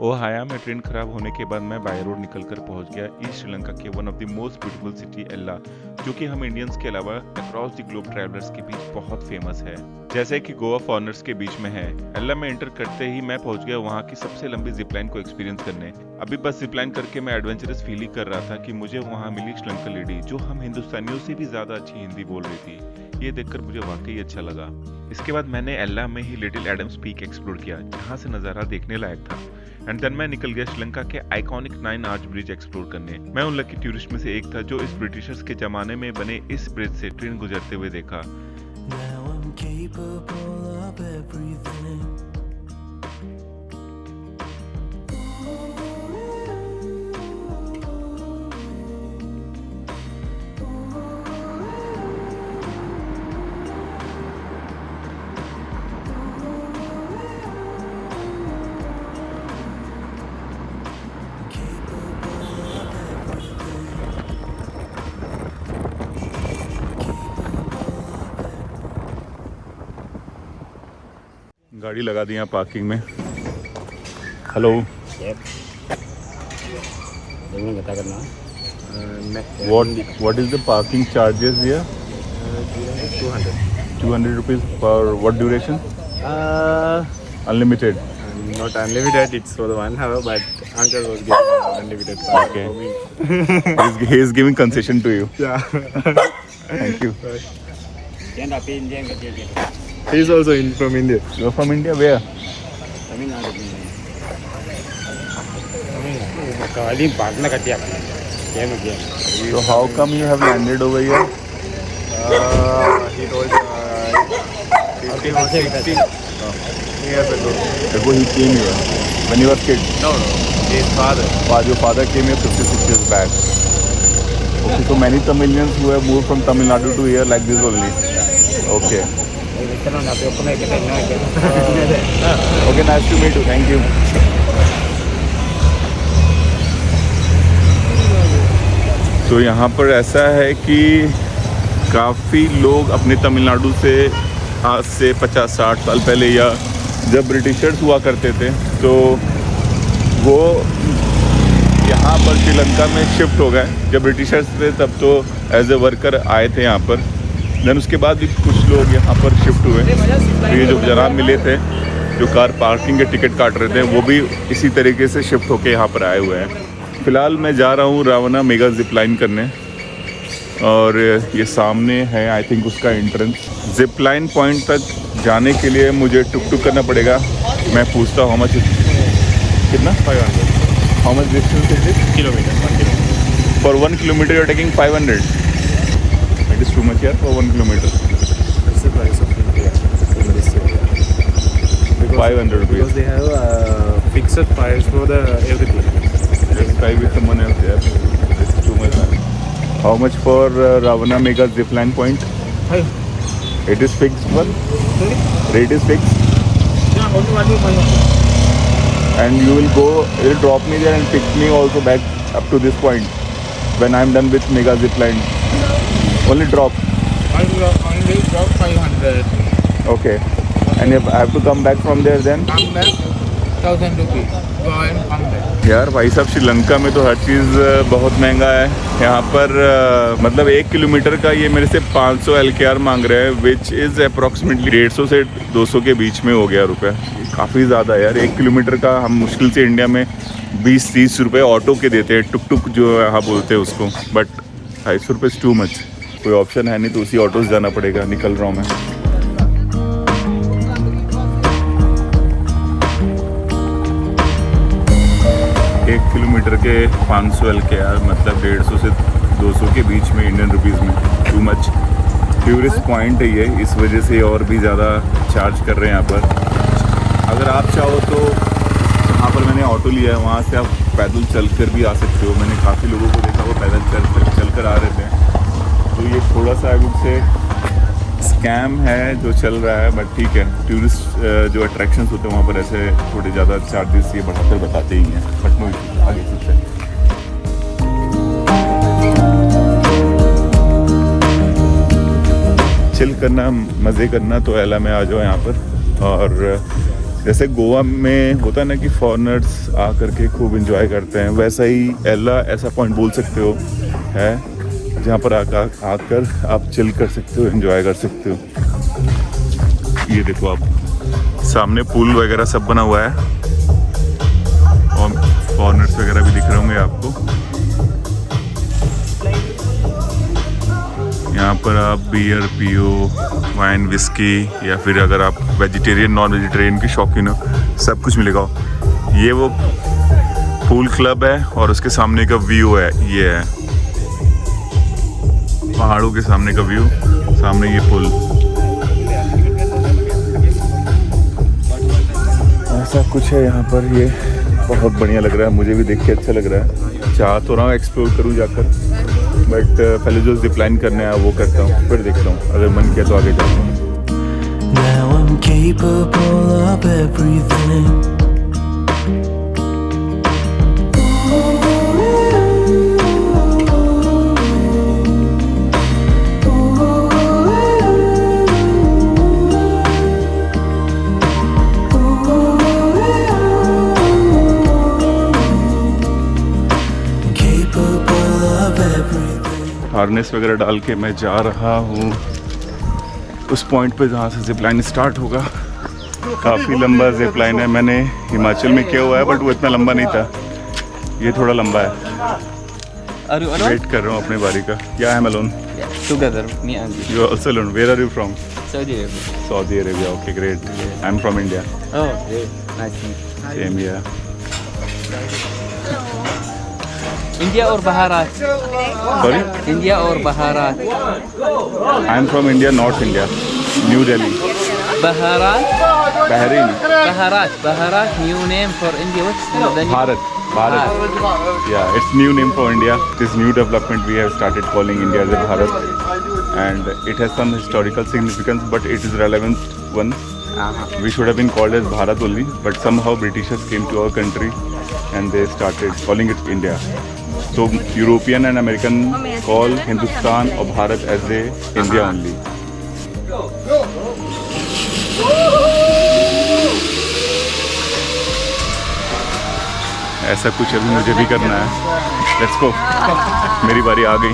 Ohio में train खराब होने के बाद मैं बाय रोड निकलकर पहुंच गया ईस्ट श्रीलंका के one of the most beautiful city Ella, जो कि हम इंडियंस के अलावा अक्रॉस द ग्लोब ट्रैवलर्स के बीच बहुत फेमस है। जैसे कि गोवा फॉरेनर्स के बीच में है। एल्ला में एंटर करते ही मैं पहुंच गया वहां की सबसे लंबी जिपलाइन को एक्सपीरियंस करने। अभी बस जिपलाइन करके मैं एडवेंचरस फील ही कर रहा था कि मुझे वहां मिली श्रीलंकन लेडी जो हम हिंदुस्तानियों से भी ज्यादा अच्छी हिंदी बोल रही थी। ये देखकर मुझे वाकई अच्छा लगा। इसके बाद मैंने एल्ला में ही लिटिल एडम्स पीक एक्सप्लोर किया, जहाँ से नज़ारा देखने लायक था। एंड देन मैं निकल गया श्रीलंका के आइकॉनिक 9 आर्च ब्रिज एक्सप्लोर करने। मैं उन लकी टूरिस्ट में से एक था जो इस ब्रिटिशर्स के जमाने में बने इस ब्रिज से ट्रेन गुजरते हुए देखा। Now I'm capable of everything. गाड़ी लगा दी यहाँ पार्किंग में। Hello, what is the parking charges here? 200 rupees for what duration? Unlimited. Not unlimited, it's for the 1 hour, but uncle was giving unlimited parking for me. He is giving concession to you. Yeah. Thank you. He's also from India. You're from India? Where? So how come you have landed over here? He told 15 years ago. Ago he came here when you were kid. No, his father. Your father came here 56 years back. Okay, so many Tamilians who have moved from Tamil Nadu to here like this only. Okay. Okay, nice to meet you. Thank you. तो यहाँ पर ऐसा है कि काफ़ी लोग अपने तमिलनाडु से आज से 50-60 साल पहले या जब ब्रिटिशर्स हुआ करते थे तो वो यहाँ पर श्रीलंका में शिफ्ट हो गए। जब ब्रिटिशर्स थे तब तो एज ए वर्कर आए थे यहाँ पर। देन उसके बाद भी कुछ लोग यहाँ पर शिफ्ट हुए। तो ये जो जनाब मिले थे जो कार पार्किंग के टिकट काट रहे थे वो भी इसी तरीके से शिफ्ट होके यहाँ पर आए हुए हैं। फ़िलहाल मैं जा रहा हूँ रावना मेगा जिप लाइन करने और ये सामने है आई थिंक उसका एंट्रेंस। जिप लाइन पॉइंट तक जाने के लिए मुझे टुक करना पड़ेगा। मैं पूछता हूँ मच कितना 500. How much distance is it? Kilometer, 1 kilometer. For 1 kilometre you are taking 500? It is too much यार for 1 kilometre. That's the price of India in this area. Because, 500 rupees. Because they have fixed price for the everything. Let's try with someone else there. This is too much. How much for Ravana Mega Zipline Point? 500. It is fixed one? Sorry? Rate is fixed? Yeah, only 500. And you will go, you will drop me there and pick me also back up to this point when I am done with Mega Zipline. Only drop? I will only drop 500. Okay. And if I have to come back from there then? Come back, 1000 rupees. Go and come back. यार भाई साहब श्रीलंका में तो हर चीज़ बहुत महंगा है। यहाँ पर मतलब 1 किलोमीटर का ये मेरे से 500 LKR मांग रहे हैं विच इज़ अप्रॉक्सीमेटली 150 से 200 के बीच में हो गया रुपये। काफ़ी ज़्यादा है यार। 1 किलोमीटर का हम मुश्किल से इंडिया में 20-30 रुपये ऑटो के देते हैं, टुक जो यहाँ बोलते हैं उसको। बट 250 रुपये इज़ टू मच। कोई ऑप्शन है नहीं तो उसी ऑटो से जाना पड़ेगा। निकल रहा हूँ मैं। 1 किलोमीटर के 500 LKR मतलब 150 से 200 के बीच में इंडियन रुपीज़ में। Too much. टूरिस्ट पॉइंट है ये, इस वजह से और भी ज़्यादा चार्ज कर रहे हैं यहाँ पर। अगर आप चाहो तो जहाँ पर मैंने ऑटो लिया है वहाँ से आप पैदल चल कर भी आ सकते हो। मैंने काफ़ी लोगों को देखा वो पैदल चल कर आ रहे थे। तो ये थोड़ा सा आई वुड से स्कैम है जो चल रहा है, बट ठीक है। टूरिस्ट जो अट्रैक्शंस होते हैं वहाँ पर ऐसे थोड़े ज़्यादा चार्जेस ये बढ़ाकर बताते ही हैं। बट नो आगे चलते हैं। चिल करना, मज़े करना तो एला में आ जाओ यहाँ पर। और जैसे गोवा में होता है ना कि फॉरेनर्स आ करके खूब एंजॉय करते हैं, वैसा ही एला ऐसा पॉइंट बोल सकते हो है जहाँ पर आकर आप चिल कर सकते हो, एंजॉय कर सकते हो। ये देखो आप सामने पूल वगैरह सब बना हुआ है और फॉरेनर्स वगैरह भी दिख रहे होंगे आपको। यहाँ पर आप बियर पियो, वाइन, विस्की, या फिर अगर आप वेजिटेरियन नॉन वेजिटेरियन की शौकीन हो, सब कुछ मिलेगा। ये वो पूल क्लब है और उसके सामने का व्यू है, ये है पहाड़ों के सामने का व्यू, सामने ये पुल। ऐसा कुछ है यहाँ पर, ये बहुत बढ़िया लग रहा है, मुझे भी देख के अच्छा लग रहा है। चाह तो रहा हूँ एक्सप्लोर करूँ जाकर, बट पहले जो जिपलाइन करने आया वो करता हूँ, फिर देखता हूँ, अगर मन किया तो आगे जाता हूँ। Now I'm capable of everything. Harness वगैरह डाल के मैं जा रहा हूँ उस पॉइंट पे जहाँ से जिप लाइन स्टार्ट होगा। काफ़ी लंबा जिप लाइन है, मैंने हिमाचल में किया हुआ है बट वो इतना लंबा नहीं था, ये थोड़ा लंबा है। वेट कर रहा हूँ अपने बारी का। या I am alone? Together, me and you. You are also alone? Where are you from? Saudi Arabia. Saudi Arabia. Okay great. I am from India. Oh, great. Nice to meet you. Same here. India or Baharat? Sorry? India or Baharat? I am from India, north India, new Delhi. Baharat? Bahrain. Baharat. Baharat, new name for India. What's the name? Bharat. Yeah, it's new name for India. This new development we have started calling India as a Bharat, and it has some historical significance, but it is relevant one. We should have been called as Bharat only, but somehow Britishers came to our country and they started calling it India. So European and American call Hindustan or Bharat as a India only. ऐसा कुछ अभी मुझे भी करना है। Let's go, मेरी बारी आ गई।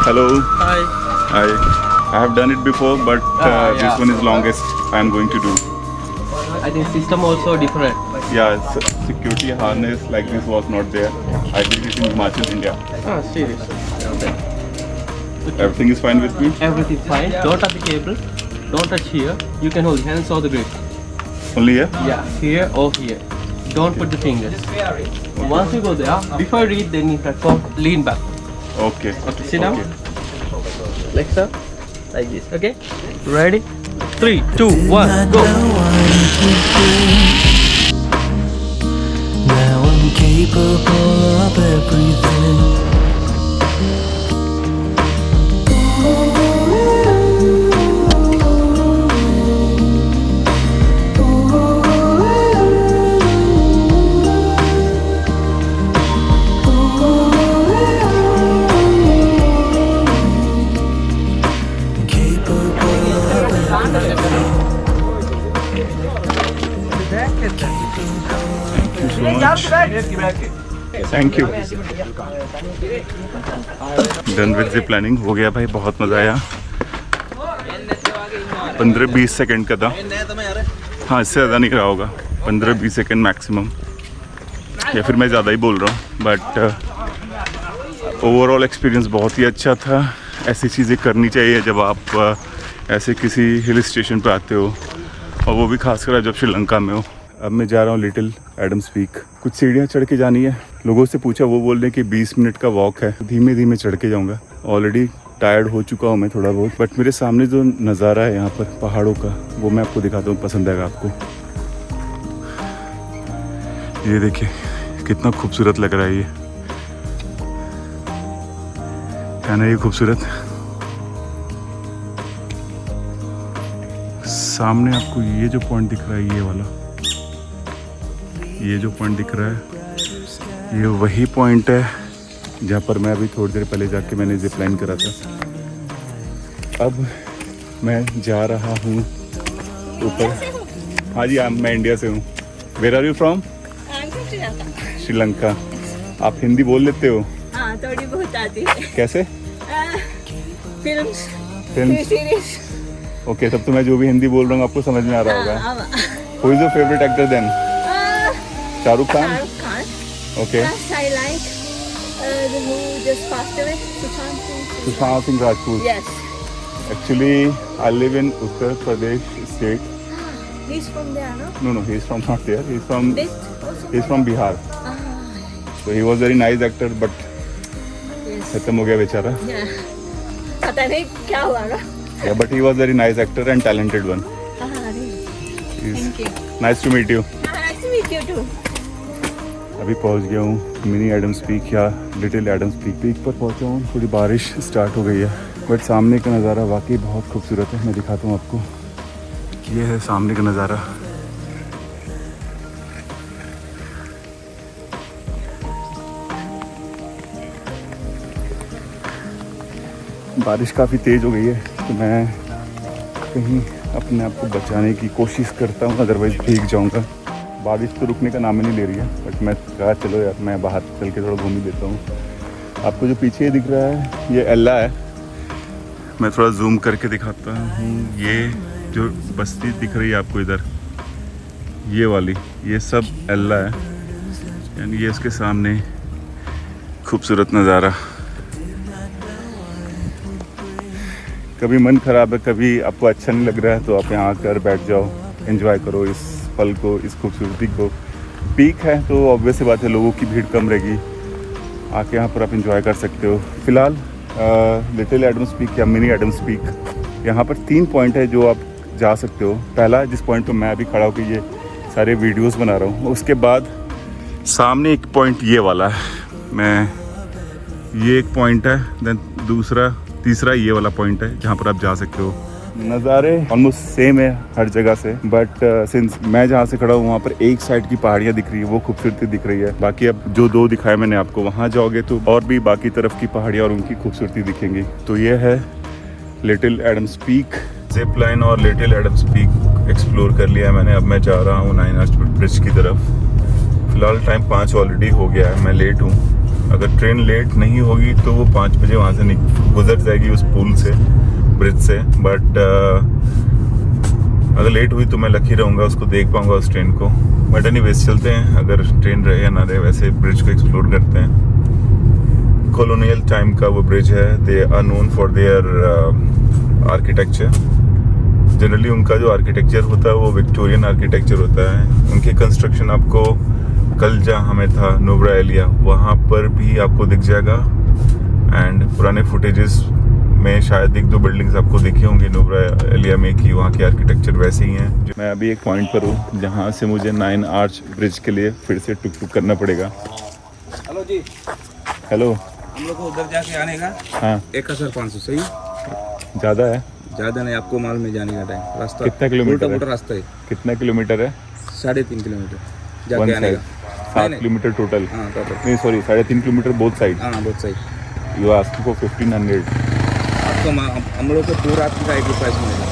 Hello. Hi. I have done it before but this one is longest I am going to do. I think system also different. Yeah, security harness like this was not there. I did it in Himachal, India. Ah, serious. Everything is fine with me. Everything fine. Don't touch the cable. Don't touch here. You can hold hands or the grip. Only here? Yeah, here or here. Don't put the fingers. Once you go there, before you read, then you can lean back. Okay. Okay, sit down. Okay. Like so. Like this. Okay? Ready? 3, 2, 1, go. Now I'm capable of everything. Thank you. Done with the planning हो गया भाई, बहुत मज़ा आया। 15-20 second का था, हाँ इससे ज़्यादा नहीं रहा होगा, 15-20 सेकंड मैक्सिमम, या फिर मैं ज़्यादा ही बोल रहा हूँ। बट ओवरऑल एक्सपीरियंस बहुत ही अच्छा था। ऐसी चीज़ें करनी चाहिए जब आप ऐसे किसी हिल स्टेशन पर आते हो, और वो भी खासकर जब श्रीलंका में हो। अब मैं जा रहा हूँ लिटिल एडम्स पीक। कुछ सीढ़ियाँ चढ़ के जानी है। लोगों से पूछा, वो बोल रहे हैं कि 20 मिनट का वॉक है, धीमे धीमे चढ़ के जाऊँगा। ऑलरेडी टायर्ड हो चुका हूँ मैं थोड़ा बहुत, बट मेरे सामने जो नज़ारा है यहाँ पर पहाड़ों का, वो मैं आपको दिखाता हूँ, पसंद आएगा आपको। ये देखिए कितना खूबसूरत लग रहा है, ये है ना, ये खूबसूरत। सामने आपको ये जो पॉइंट दिख रहा है, ये वाला, ये जो पॉइंट दिख रहा है, ये वही पॉइंट है जहाँ पर मैं अभी थोड़ी देर पहले जाके मैंने जिप लाइन करा था। अब मैं जा रहा हूँ ऊपर। हाँ जी, मैं इंडिया से हूँ। Where are you from? Sri Lanka. आप हिंदी बोल लेते हो? हाँ, थोड़ी बहुत आती है। कैसे? Films series. ओके, तब तो मैं जो भी हिंदी बोल रहा हूँ आपको समझ में आ रहा होगा। Who is your favourite actor then? Shahrukh Khan? Okay. I like the who just passed away, Sushant Singh Rajput. Yes. Actually, I live in Uttar Pradesh state. He's from there, no? No, he's from not there. He's from This also. he's from Bihar. So he was very nice actor, but Yes. खत्म हो गया बेचारा। Yeah. पता नहीं क्या हुआ ना? Yeah, but he was very nice actor and talented one. really? He's Thank you. nice to meet you. Nice to meet you too. अभी पहुंच गया हूँ मिनी एडम्स पीक या लिटिल एडम्स पीक। पीक पर पहुंचा हूँ, थोड़ी बारिश स्टार्ट हो गई है, बट सामने का नज़ारा वाकई बहुत खूबसूरत है। मैं दिखाता हूँ आपको। ये है सामने का नज़ारा। बारिश काफ़ी तेज़ हो गई है, तो मैं कहीं अपने आप को बचाने की कोशिश करता हूँ, अदरवाइज़ भीग जाऊँगा। बारिश तो रुकने का नाम ही नहीं ले रही है, बट मैं कहा चलो यार मैं बाहर चल के थोड़ा घूम ही लेता हूँ। आपको जो पीछे दिख रहा है ये एल्ला है। मैं थोड़ा जूम करके दिखाता हूँ। ये जो बस्ती दिख रही है आपको इधर, ये वाली, ये सब एल्ला है, यानी ये इसके सामने खूबसूरत नज़ारा। कभी मन ख़राब है, कभी आपको अच्छा नहीं लग रहा है, तो आप यहाँ आकर बैठ जाओ, एंजॉय करो इस पल को, इस खूबसूरती को। पीक है तो ऑब्वियस सी बात है लोगों की भीड़ कम रहेगी, आके यहाँ पर आप एंजॉय कर सकते हो। फ़िलहाल लिटिल एडम्स पीक या मिनी एडम्स पीक, यहाँ पर 3 पॉइंट है जो आप जा सकते हो। पहला जिस पॉइंट पर मैं अभी खड़ा होकर ये सारे वीडियोस बना रहा हूँ, उसके बाद सामने एक पॉइंट ये वाला है, ये एक पॉइंट है, देन तीसरा ये वाला पॉइंट है जहाँ पर आप जा सकते हो। नज़ारे ऑलमोस्ट सेम है हर जगह से, बट सिंस मैं जहाँ से खड़ा हूँ वहाँ पर एक साइड की पहाड़ियाँ दिख रही है, वो खूबसूरती दिख रही है। बाकी अब जो 2 दिखाए मैंने आपको, वहाँ जाओगे तो और भी बाकी तरफ की पहाड़ियाँ और उनकी खूबसूरती दिखेंगी। तो ये है little Adam's Peak. Zip line और लिटिल एडम्स पीक एक्सप्लोर कर लिया है मैंने। अब मैं जा रहा हूँ नाइन आर्च ब्रिज की तरफ। फिलहाल टाइम 5 ऑलरेडी हो गया है, मैं लेट हूँ। अगर ट्रेन लेट नहीं होगी तो वो 5 बजे वहाँ से गुजर जाएगी उस पुल से, ब्रिज से। बट अगर लेट हुई तो मैं लकी रहूँगा, उसको देख पाऊँगा उस ट्रेन को। बट एनीवेज चलते हैं, अगर ट्रेन रहे या ना रहे, वैसे ब्रिज को एक्सप्लोर करते हैं। कॉलोनियल टाइम का वो ब्रिज है। They are known for their architecture. Generally उनका जो आर्किटेक्चर होता है वो विक्टोरियन आर्किटेक्चर होता है। उनकी कंस्ट्रक्शन आपको कल जहाँ हमें था नुब्रा एलिया, वहाँ पर भी आपको दिख जाएगा। एंड पुराने फुटेजेस में शायद 1-2 बिल्डिंग्स आपको दिखी होंगी नुब्रा एलिया में कि वहाँ के आर्किटेक्चर वैसे ही हैं। मैं अभी एक पॉइंट पर हूँ जहाँ से मुझे 9 आर्च ब्रिज के लिए फिर से टुक करना पड़ेगा। हेलो जी। हेलो। हम लोग को उधर जाके आने का। हाँ। 1500 सही। ज़्यादा है? ज़्यादा नहीं, आपको माल में जाने का टाइम। रास्ता कितना किलोमीटर है? रास्ता है। कितना किलोमीटर है? 3.5 किलोमीटर जाके आने का। 7 किलोमीटर टोटल? हाँ टोटल। नहीं सॉरी, 3.5 किलोमीटर बोथ साइड। हाँ both side. You ask for 1500। आपको हम लोग को पूरा आपका एक प्राइस मिलेगा।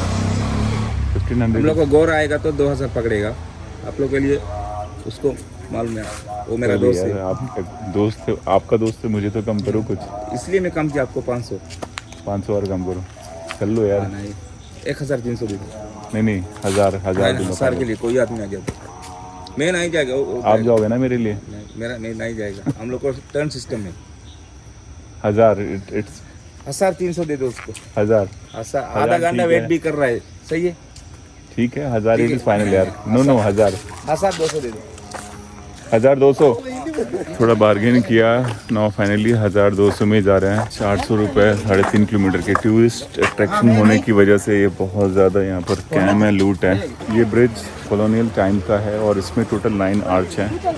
1500। हम लोग को गौर आएगा तो 2000 पकड़ेगा। आप लोग के लिए उसको माल में, वो मेरा दोस्त है। आप दोस्त है, आपका दोस्त है, मुझे तो कम करो कुछ। इसलिए मैं कम किया आपको 500। 500 और कम करो, चल लो यार। नहीं 1300 दे दो। नहीं 1000 1000 के लिए कोई आदमी आ गया, मैं नहीं जाएगा। आप जाओगे ना मेरे लिए? मेरा नहीं जाएगा। हम लोग को टर्न सिस्टम है। 1000 इट्स 1300 दे दो उसको। 1000 आधा घंटा वेट भी कर रहा है, सही है? ठीक है, 1000 इट इज फाइनल यार। नो 1000। 1200 दे दो। 1200। थोड़ा बार्गेन किया, नाउ फाइनली 1200 में जा रहे हैं। 400 रुपये 3.5 किलोमीटर के। टूरिस्ट अट्रैक्शन होने की वजह से ये बहुत ज़्यादा यहाँ पर कैम है, लूट है। ये ब्रिज कॉलोनियल टाइम का है और इसमें टोटल 9 आर्च हैं।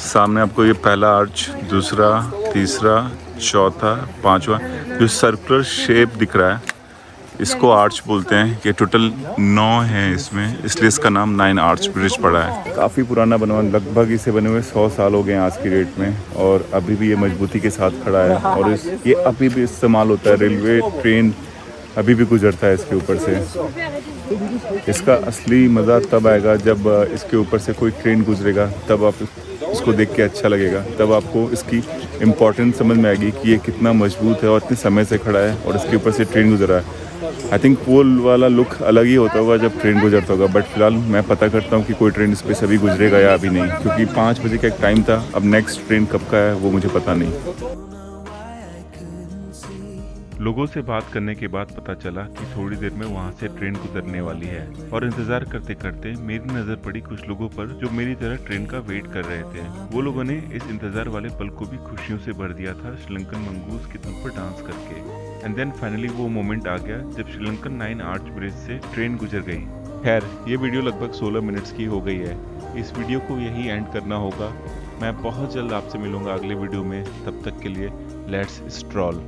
सामने आपको ये पहला आर्च, दूसरा, तीसरा, चौथा, 5वां जो सर्कुलर शेप दिख रहा है, इसको आर्च बोलते हैं। ये टोटल 9 हैं इसमें, इसलिए इसका नाम 9 आर्च ब्रिज पड़ा है। काफ़ी पुराना बना हुआ, लगभग इसे बने हुए 100 साल हो गए हैं आज की डेट में, और अभी भी ये मजबूती के साथ खड़ा है। और ये अभी भी इस्तेमाल होता है। रेलवे, ट्रेन अभी भी गुजरता है इसके ऊपर से। इसका असली मज़ा तब आएगा जब इसके ऊपर से कोई ट्रेन गुजरेगा, तब आप इसको देख के अच्छा लगेगा, तब आपको इसकी इम्पोर्टेंस समझ में आएगी कि ये कितना मजबूत है और इतने समय से खड़ा है और इसके ऊपर से ट्रेन गुजरा है। आई थिंक पोल वाला लुक अलग ही होता होगा जब ट्रेन गुजरता होगा, बट फिलहाल मैं पता करता हूँ कि कोई ट्रेन इस पर से अभी गुजरेगा या अभी नहीं, क्योंकि 5 बजे का एक टाइम था। अब नेक्स्ट ट्रेन कब का है वो मुझे पता नहीं। लोगों से बात करने के बाद पता चला कि थोड़ी देर में वहाँ से ट्रेन गुजरने वाली है, और इंतजार करते करते मेरी नज़र पड़ी कुछ लोगों पर जो मेरी तरह ट्रेन का वेट कर रहे थे। वो लोगों ने इस इंतजार वाले पल को भी खुशियों से भर दिया था श्रीलंकन मंगूस की धुन पर डांस करके। एंड देन फाइनली वो मोमेंट आ गया जब श्रीलंकन 9 आर्च ब्रिज से ट्रेन गुजर गई। खैर, ये वीडियो लगभग 16 मिनट्स की हो गई है। इस वीडियो को यही एंड करना होगा। मैं बहुत जल्द आपसे मिलूंगा अगले वीडियो में। तब तक के लिए लेट्स स्ट्रॉल।